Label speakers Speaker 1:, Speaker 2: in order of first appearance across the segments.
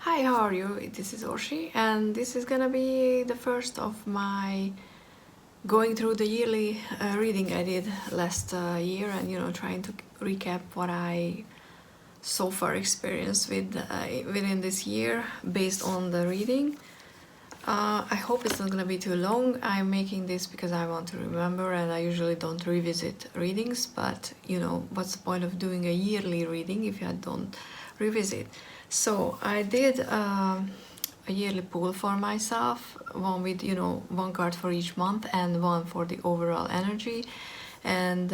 Speaker 1: Hi, how are you? This is Orshi, and this is gonna be the first of my going through the yearly reading I did last year, and trying to recap what I so far experienced within this year based on the reading. I hope it's not gonna be too long. I'm making this because I want to remember, and I usually don't revisit readings, but what's the point of doing a yearly reading if I don't revisit? So I did a yearly pool for myself, one with one card for each month and one for the overall energy. And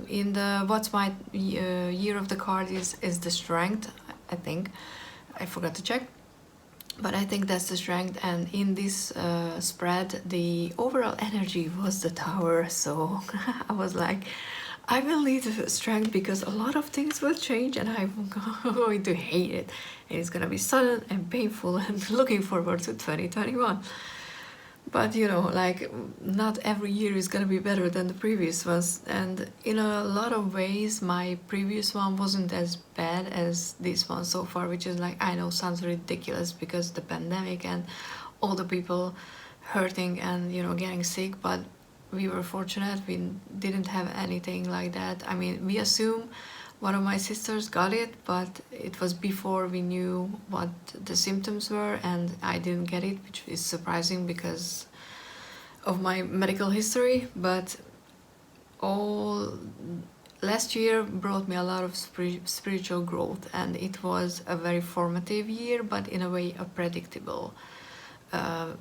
Speaker 1: in the what's my year of the card is the strength, I think. I forgot to check, but I think that's the strength. And in this spread, the overall energy was the tower. So I was like, I will need strength because a lot of things will change and I'm going to hate it. And it's gonna be sudden and painful and looking forward to 2021. But like, not every year is gonna be better than the previous ones. And in a lot of ways, my previous one wasn't as bad as this one so far, which is like, I know sounds ridiculous because the pandemic and all the people hurting and getting sick, but we were fortunate we didn't have anything like that. I mean, we assume one of my sisters got it, but it was before we knew what the symptoms were, and I didn't get it, which is surprising because of my medical history. But all last year brought me a lot of spiritual growth, and it was a very formative year, but in a way a predictable uh,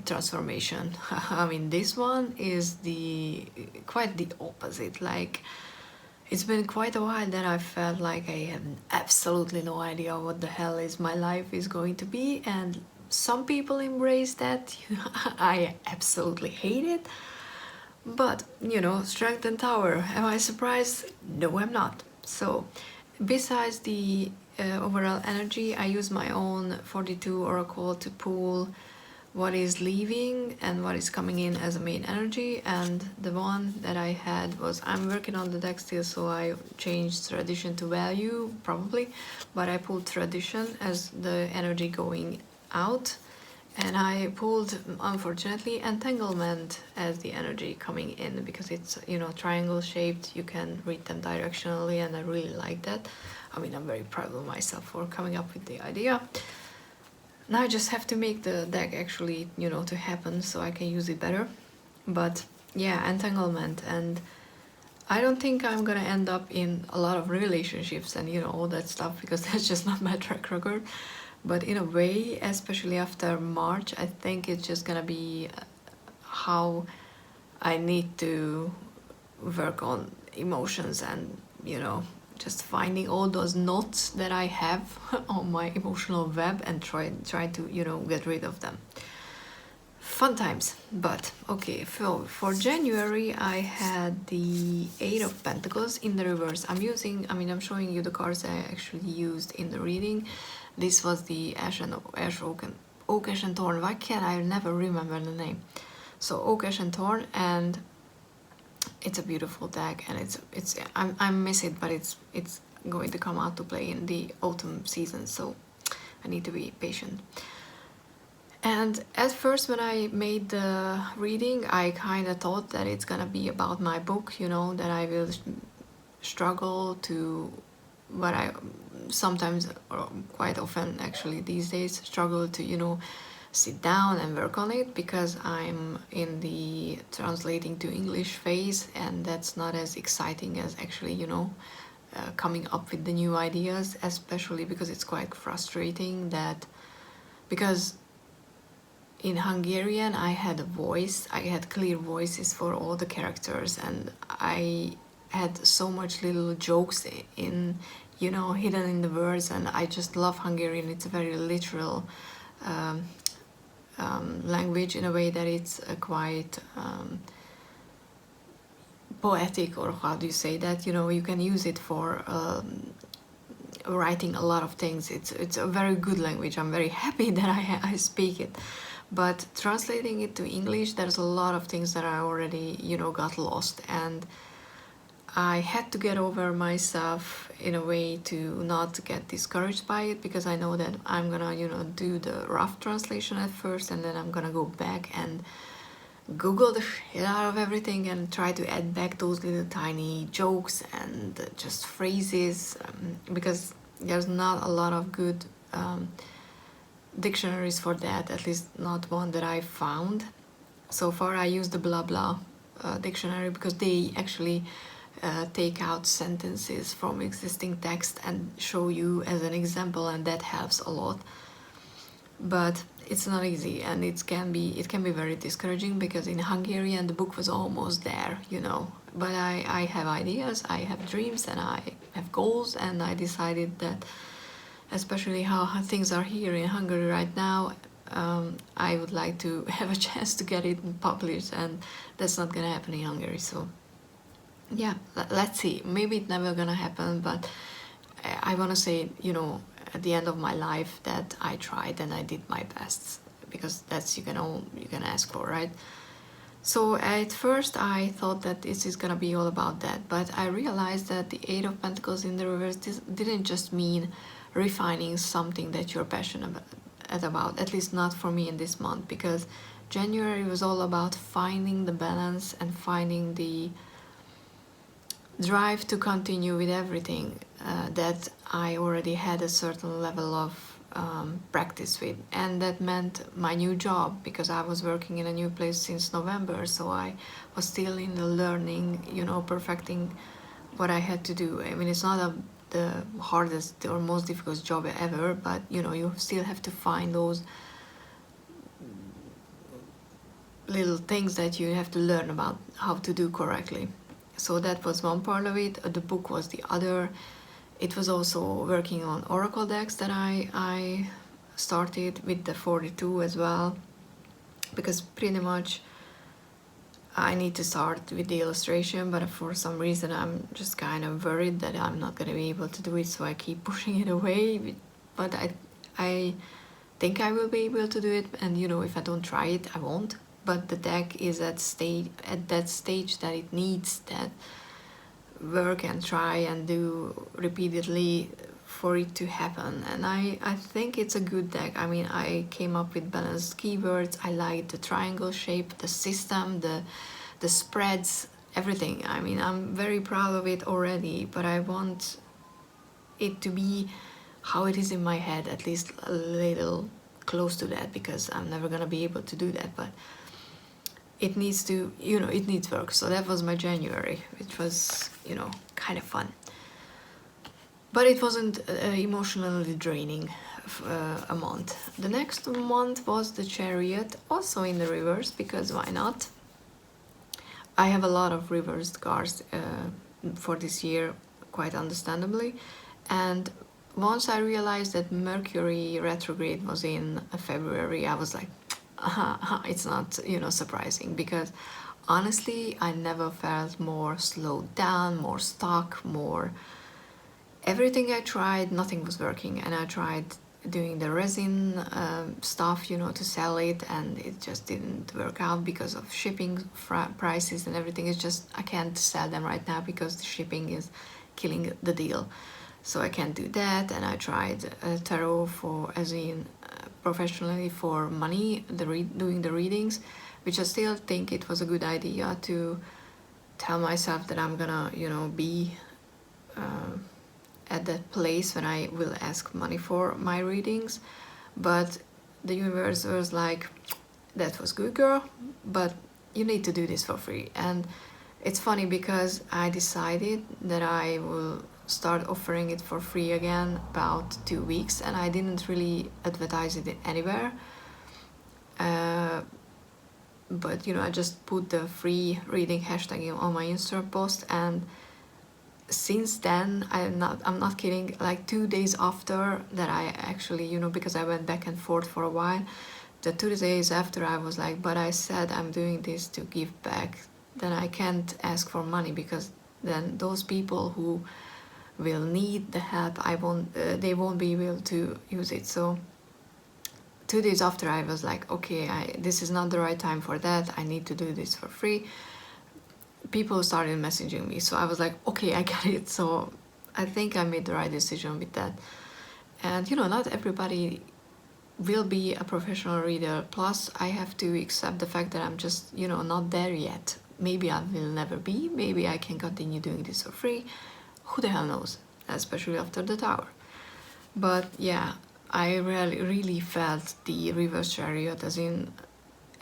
Speaker 1: transformation. I mean, this one is quite the opposite. Like, it's been quite a while that I felt like I have absolutely no idea what the hell is my life is going to be, and some people embrace that. I absolutely hate it. But strength and tower. Am I surprised? No, I'm not. So, besides the overall energy, I use my own 42 oracle to pull what is leaving and what is coming in as a main energy. And the one that I had was, I'm working on the deck still, so I changed tradition to value probably, but I pulled tradition as the energy going out, and I pulled, unfortunately, entanglement as the energy coming in, because it's triangle shaped. You can read them directionally, and I really like that. I mean, I'm very proud of myself for coming up with the idea. Now I just have to make the deck actually, to happen so I can use it better. But yeah, entanglement. And I don't think I'm gonna end up in a lot of relationships and all that stuff, because that's just not my track record. But in a way, especially after March, I think it's just gonna be how I need to work on emotions, and just finding all those knots that I have on my emotional web and try to get rid of them. Fun times. But okay, for January I had the 8 of Pentacles in the reverse. I'm showing you the cards I actually used in the reading. This was the Oak, Ash and Thorn. Why can't I never remember the name? So Oak, Ash and Thorn, and it's a beautiful deck, and I miss it, but it's going to come out to play in the autumn season, so I need to be patient. And at first, when I made the reading, I kind of thought that it's gonna be about my book, that I will struggle to, what I sometimes, or quite often actually these days, struggle to sit down and work on it, because I'm in the translating to English phase, and that's not as exciting as actually coming up with the new ideas, especially because it's quite frustrating that, because in Hungarian I had clear voices for all the characters, and I had so much little jokes in hidden in the words, and I just love Hungarian. It's a very literal language, in a way that it's quite poetic, or how do you say that? You can use it for writing a lot of things. It's a very good language. I'm very happy that I speak it. But translating it to English, there's a lot of things that I already got lost, and I had to get over myself in a way to not get discouraged by it, because I know that I'm gonna, you know, do the rough translation at first, and then I'm gonna go back and Google the shit out of everything and try to add back those little tiny jokes and just phrases, because there's not a lot of good dictionaries for that, at least not one that I found. So far I use the blah blah dictionary, because they actually take out sentences from existing text and show you as an example, and that helps a lot. But it's not easy, and it can be very discouraging, because in Hungarian the book was almost there, you know. But I have ideas, I have dreams, and I have goals, and I decided that, especially how things are here in Hungary right now, I would like to have a chance to get it published, and that's not gonna happen in Hungary. So yeah, let's see. Maybe it's never gonna happen, but I want to say, you know, at the end of my life, that I tried and I did my best, because that's you can ask for, right? So at first I thought that this is gonna be all about that, but I realized that the Eight of Pentacles in the reverse didn't just mean refining something that you're passionate about, at least not for me in this month, because January was all about finding the balance and finding the drive to continue with everything that I already had a certain level of practice with, and that meant my new job, because I was working in a new place since November, so I was still in the learning, you know, perfecting what I had to do. I mean, it's not the hardest or most difficult job ever, but you know, you still have to find those little things that you have to learn about how to do correctly. So that was one part of it. The book was the other. It was also working on oracle decks that I started with the 42 as well, because pretty much I need to start with the illustration, but for some reason I'm just kind of worried that I'm not going to be able to do it, so I keep pushing it away. But I think I will be able to do it, and you know, if I don't try it, I won't. But the deck is at that stage that it needs that work and try and do repeatedly for it to happen. And I think it's a good deck. I mean, I came up with balanced keywords. I like the triangle shape, the system, the spreads, everything. I mean, I'm very proud of it already, but I want it to be how it is in my head, at least a little close to that, because I'm never gonna be able to do that. But it needs to, you know, it needs work. So that was my January, which was, you know, kind of fun. But it wasn't emotionally draining a month. The next month was the Chariot, also in the reverse, because why not? I have a lot of reversed cards for this year, quite understandably. And once I realized that Mercury retrograde was in February, I was like, it's not, you know, surprising, because honestly I never felt more slowed down, more stuck, more everything I tried, nothing was working. And I tried doing the resin stuff, you know, to sell it, and it just didn't work out because of shipping prices and everything. It's just I can't sell them right now because the shipping is killing the deal, so I can't do that. And I tried tarot for, as in professionally, for money, doing the readings, which I still think it was a good idea to tell myself that I'm gonna, you know, be at that place when I will ask money for my readings. But the universe was like, that was good, girl, but you need to do this for free. And it's funny, because I decided that I will start offering it for free again about 2 weeks, and I didn't really advertise it anywhere, but you know, I just put the free reading hashtag on my Instagram post, and since then, I'm not kidding, like 2 days after that, I actually, you know, because I went back and forth for a while, the 2 days after I was like, but I said I'm doing this to give back, then I can't ask for money, because then those people who will need the help, they won't be able to use it. So 2 days after, I was like, okay, this is not the right time for that, I need to do this for free. people started messaging me, so I was like, okay, I get it. So I think I made the right decision with that. And you know, not everybody will be a professional reader. Plus, I have to accept the fact that I'm just, you know, not there yet. Maybe I will never be. Maybe I can continue doing this for free. Who the hell knows? Especially after the tower. But yeah, I really felt the reverse chariot, as in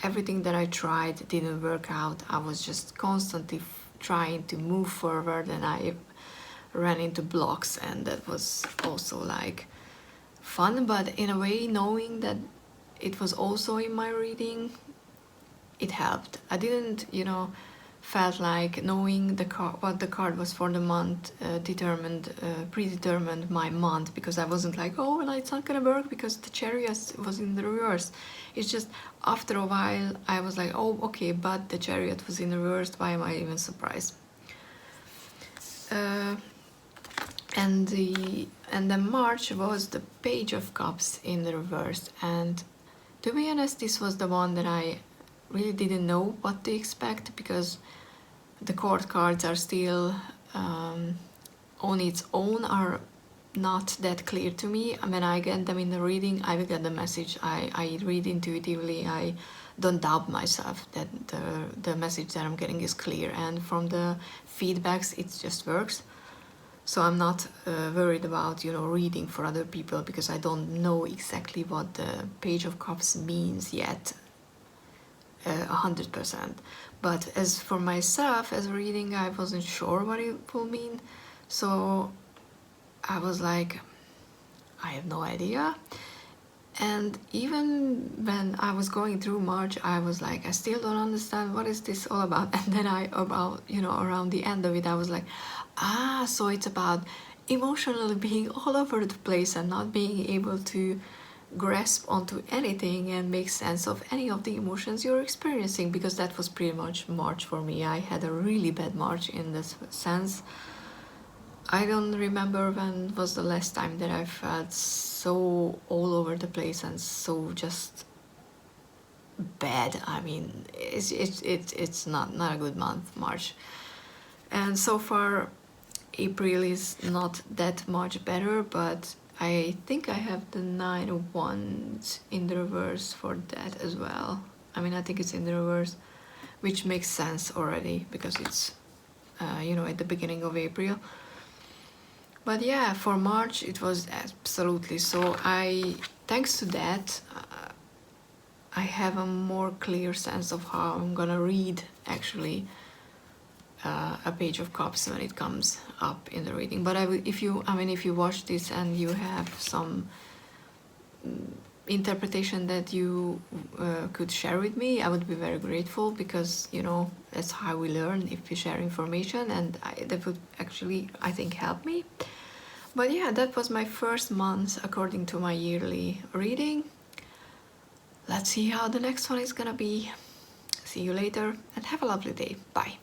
Speaker 1: everything that I tried didn't work out. I was just constantly trying to move forward, and I ran into blocks, and that was also like fun, but in a way, knowing that it was also in my reading, it helped. I didn't, you know, felt like knowing the what the card was for the month predetermined my month, because I wasn't like, oh, well, it's not gonna work because the chariot was in the reverse. It's just after a while I was like, oh, okay, but the chariot was in the reverse. Why am I even surprised? And then March was the Page of Cups in the reverse, and to be honest, this was the one that I really didn't know what to expect, because the court cards are still on its own, are not that clear to me. When I get them in the reading, I will get the message. I read intuitively. I don't doubt myself that the message that I'm getting is clear, and from the feedbacks it just works. So I'm not worried about, you know, reading for other people, because I don't know exactly what the Page of Cups means yet 100%. But as for myself, as a reading, I wasn't sure what it will mean. So I was like, I have no idea. And even when I was going through March, I was like, I still don't understand what is this all about. And then around the end of it, I was like, so it's about emotionally being all over the place and not being able to grasp onto anything and make sense of any of the emotions you're experiencing, because that was pretty much March for me. I had a really bad March in this sense. I don't remember when was the last time that I felt so all over the place and so just bad. I mean, it's not a good month, March. And so far, April is not that much better, but I think I have the 9 of Wands in the reverse for that as well. I mean, I think it's in the reverse, which makes sense already, because it's, you know, at the beginning of April. But yeah, for March it was absolutely so. Thanks to that, I have a more clear sense of how I'm gonna read actually a Page of Cups when it comes up in the reading. But if you watch this and you have some interpretation that you could share with me, I would be very grateful, because, you know, that's how we learn, if we share information, and that would actually, I think, help me. But yeah, that was my first month according to my yearly reading. Let's see how the next one is gonna be. See you later, and have a lovely day. Bye.